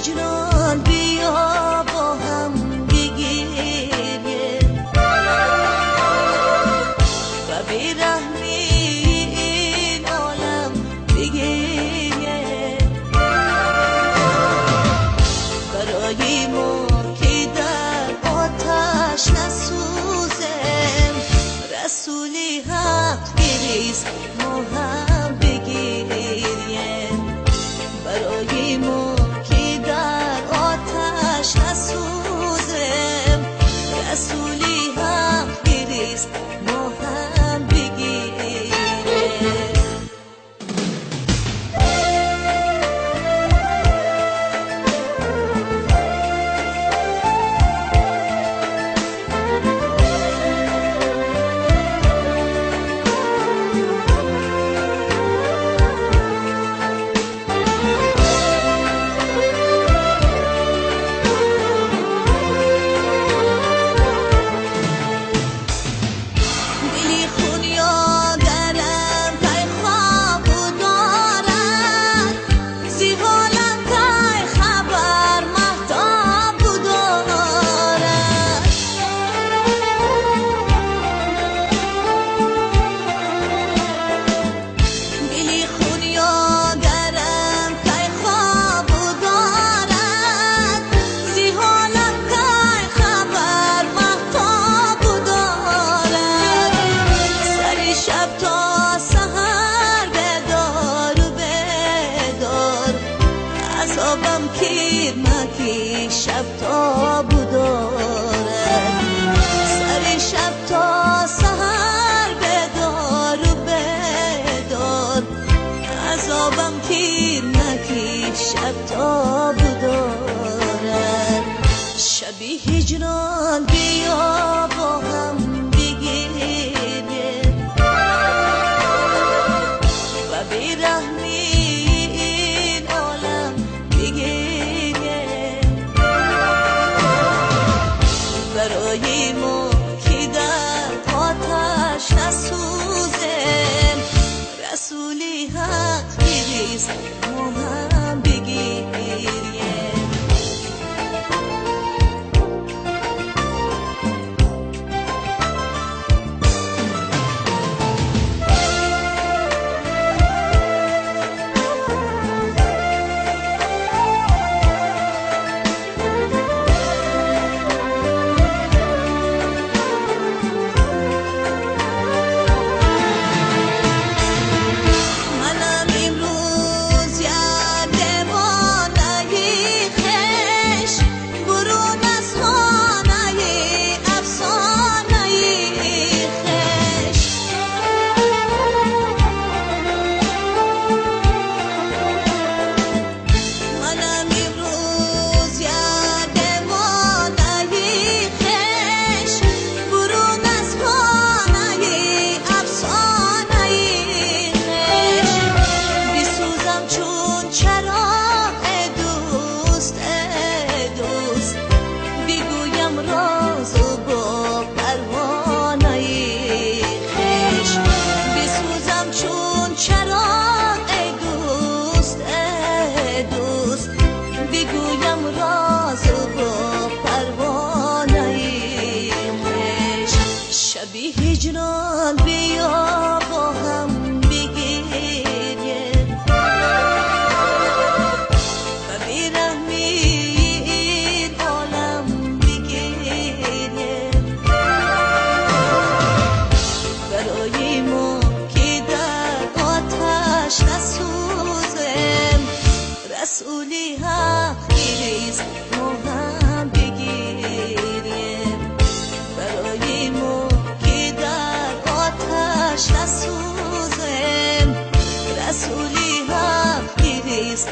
هجران بیا با هم بگیریم و بیرحمی این عالم بگیریم برای ما که در آتش نسوزیم رسولی حق بریز ما هم بگیریم برای ما که در آتش نسوزیم رسولی حق بریز ما هم بگیریم عذابم کیر مکی شب تا بدارد سر شب تا سحر بدار و بدار عذابم کیر مکی شب تا بدارد شبی هجران بیا با هم بگیریم و بیرحمی برای ما که در آتش نسوزیم رسولی حق بریز ما هم بگیریم شبی هجران بیا با هم بگیریم و بیرحمی این عالم بگیریم برای ما که در آتش نسوزیم رسولی حق بریز ما هم بگیریم برای ما نسوزیم رسولی حق بریز